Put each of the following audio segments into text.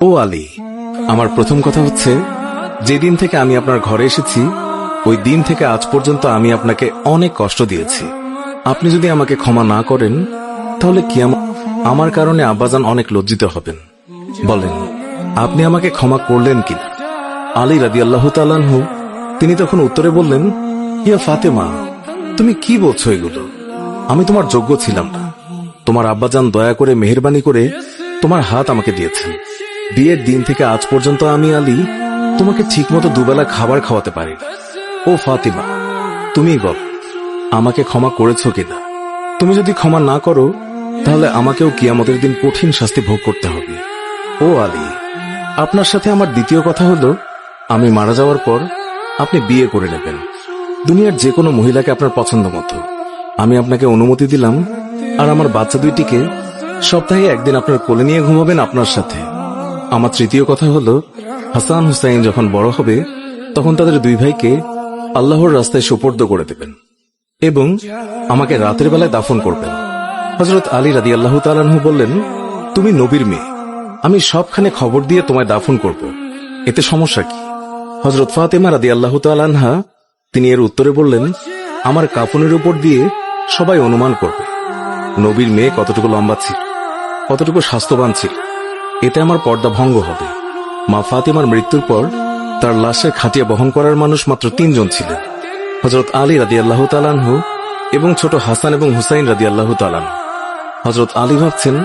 ও আলী, আমার প্রথম কথা হচ্ছে, যেদিন থেকে আমি আপনার ঘরে এসেছি ওই দিন থেকে আজ পর্যন্ত আমি আপনাকে অনেক কষ্ট দিয়েছি। আপনি যদি আমাকে ক্ষমা না করেন তাহলে কি আমার কারণে আব্বাজান অনেক লজ্জিত হবেন। বলেন, আপনি আমাকে ক্ষমা করলেন কিনা? আলী রাদিয়াল্লাহু তাআলা আনহু তিনি তখন উত্তরে বললেন, ইয়া ফাতেমা, তুমি কি বলছো এগুলো? আমি তোমার যোগ্য ছিলাম না। তোমার আব্বাজান দয়া করে মেহেরবানি করে তোমার হাত আমাকে দিয়েছেন। বিয়ের দিন থেকে আজ পর্যন্ত আমি আলী তোমাকে ঠিকমতো দুবেলা খাবার খাওয়াতে পারি। ও ফাতিমা, তুমি বল, আমাকে ক্ষমা করেছো কিনা? তুমি যদি ক্ষমা না করো তাহলে আমাকেও কিয়ামতের দিন কঠিন শাস্তি ভোগ করতে হবে। ও আলী, আপনার সাথে আমার দ্বিতীয় কথা হলো, আমি মারা যাওয়ার পর আপনি বিয়ে করে নেবেন দুনিয়ার যে কোনো মহিলাকে আপনার পছন্দ মতো। আমি আপনাকে অনুমতি দিলাম, আর আমার বাচ্চা দুইটিকে সপ্তাহে একদিন আপনার কোলে নিয়ে ঘুমাবেন আপনার সাথে। আমার তৃতীয় কথা হলো, হাসান হুসাইন যখন বড় হবে তখন তাদের দুই ভাইকে আল্লাহর রাস্তায় সুপর্দ করে দেবেন এবং আমাকে রাতের বেলায় দাফন করবেন। হযরত আলী রাদিয়াল্লাহু তাআলা আনহু বললেন, তুমি নবীর মেয়ে, আমি সবখানে খবর দিয়ে তোমায় দাফন করব, এতে সমস্যা কি? হযরত ফাতেমা রাদিয়াল্লাহু তাআলা আনহা তিনি এর উত্তরে বললেন, আমার কাফনের উপর দিয়ে সবাই অনুমান করবে নবীর মেয়ে কতটুকু লম্বা ছিল, কতটুকু স্বাস্থ্যবান ছিল, এতে আমার পর্দা ভঙ্গ হবে। মা ফাতেমার মৃত্যুর পর তার লাশের খাটিয়া বহন করার মানুষ মাত্র 3 জন ছিলেন, হযরত আলী রাদিয়াল্লাহু তাআলা আনহু এবং ছোট হাসান এবং হুসাইন রাদিয়াল্লাহু তাআলা আনহু। হযরত আলী ভাবছেন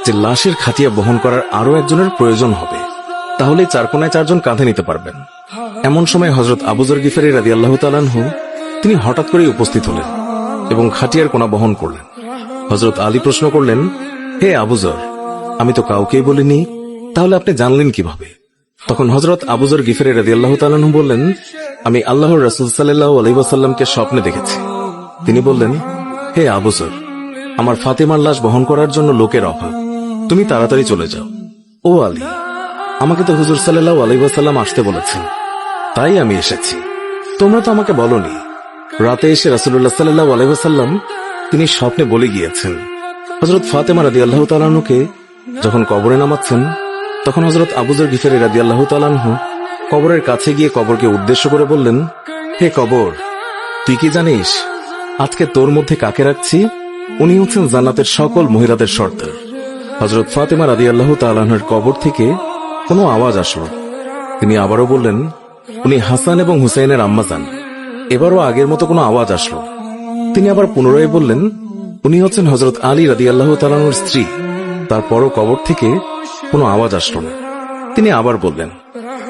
যে লাশের খাটিয়া বহন করার আরো একজনের প্রয়োজন হবে, তাহলে 4 কোনায় 4 জন কাঁধে নিতে পারবেন। এমন সময় হযরত আবু যর গিফারী রাদিয়াল্লাহু তাআলা আনহু তিনি হঠাৎ করেই উপস্থিত হলেন এবং খাটিয়ার কোনা বহন করলেন। হযরত আলী প্রশ্ন করলেন, হে আবু যর, আমি তো কাউকেই বলিনি, তাহলে আপনি জানলেন কিভাবে? তখন হযরত আবু যর গিফারী রাদিয়াল্লাহু তাআলা আনহু বললেন, আমি আল্লাহর রাসূল সাল্লাল্লাহু আলাইহি ওয়াসাল্লামকে স্বপ্নে দেখেছি। তিনি বললেন, হে আবু যর, আমার ফাতেমার লাশ বহন করার জন্য লোকের অভাব, তুমি তাড়াতাড়ি চলে যাও। ও আলী, আমাকে তো হুজুর সাল্লাল্লাহু আলাইহি ওয়াসাল্লাম আসতে বলেছেন, তাই আমি এসেছি। তোমরা তো আমাকে বলনি। রাতে এসে রাসূলুল্লাহ সাল্লাল্লাহু আলাইহি ওয়াসাল্লাম তিনি স্বপ্নে বলে গিয়েছেন। হযরত ফাতেমা রাদিয়াল্লাহু তাআলা আনহুকে যখন কবরে নামাচ্ছেন তখন হযরত আবু যর গিফারী রাদিয়াল্লাহু তাআলা আনহু কবরের কাছে গিয়ে কবরকে উদ্দেশ্য করে বললেন, হে কবর, তুই কি জানিস আজকে তোর মধ্যে কাকে রাখছি? উনি হচ্ছেন জান্নাতের সকল মহিলাদের সর্দার। হযরত ফাতেমা রাদিয়াল্লাহু তাআলা আনহার কবর থেকে কোনো আওয়াজ আসলো। তিনি আবারও বললেন, উনি হাসান এবং হুসাইনের আম্মা যান। এবারও আগের মতো কোনো আওয়াজ আসলো। তিনি আবার পুনরায় বললেন, উনি হচ্ছেন হযরত আলী রাদিয়াল্লাহু তাআলা আনহুর স্ত্রী। তারপরও কবর থেকে কোনো আওয়াজ আসলো না। তিনি আবার বললেন,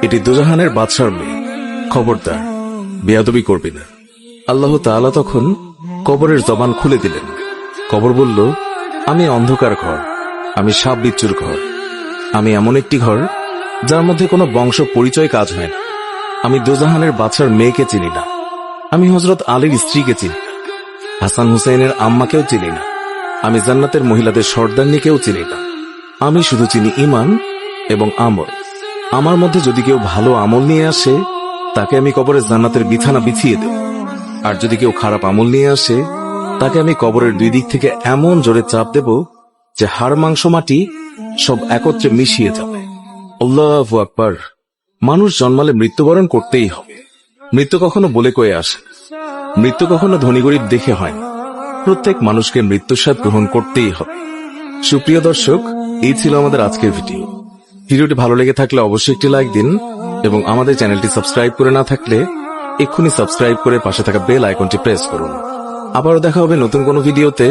এটি দুজাহানের বাদশার মেয়ে, খবরদার বেয়াদবি করবি না। আল্লাহ তাআলা তখন কবরের জবান খুলে দিলেন। কবর বলল, আমি অন্ধকার ঘর, আমি সাপ বিচ্ছুর ঘর, আমি এমন একটি ঘর যার মধ্যে কোনো বংশ পরিচয় কাজ হয় না। আমি দুজাহানের বাদশার মেয়েকে চিনি না, আমি হযরত আলীর স্ত্রীকে চিনি না, হাসান হুসাইনের আম্মাকেও চিনি না, আমি জান্নাতের মহিলাদের সর্দারনীকেও চিনি না। আমি শুধু চিনি ঈমান এবং আমল। আমার মধ্যে যদি কেউ ভালো আমল নিয়ে আসে তাকে আমি কবরে জান্নাতের বিছানা বিছিয়ে দেব, আর যদি কেউ খারাপ আমল নিয়ে আসে তাকে আমি কবরের 2 দিক থেকে এমন জোরে চাপ দেব যে হাড় মাংস মাটি সব একত্রে মিশিয়ে যাবে। আল্লাহু আকবার। মানুষ জন্মালে মৃত্যুবরণ করতেই হবে। মৃত্যু কখনো বলে কয়ে আসে, মৃত্যু কখনো ধনী গরিব দেখে হয় না। প্রত্যেক মানুষকে মৃত্যুর স্বাদ গ্রহণ করতেই হবে। সুপ্রিয় দর্শক, এই ছিল আমাদের আজকের ভিডিও। ভিডিওটি ভালো লেগে থাকলে অবশ্যই একটি লাইক দিন এবং আমাদের চ্যানেলটি সাবস্ক্রাইব করে না থাকলে এক্ষুনি সাবস্ক্রাইব করে পাশে থাকা বেল আইকনটি প্রেস করুন। আবারও দেখা হবে নতুন কোনো ভিডিওতে।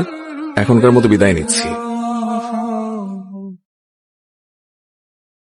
এখনকার মতো বিদায় নিচ্ছি।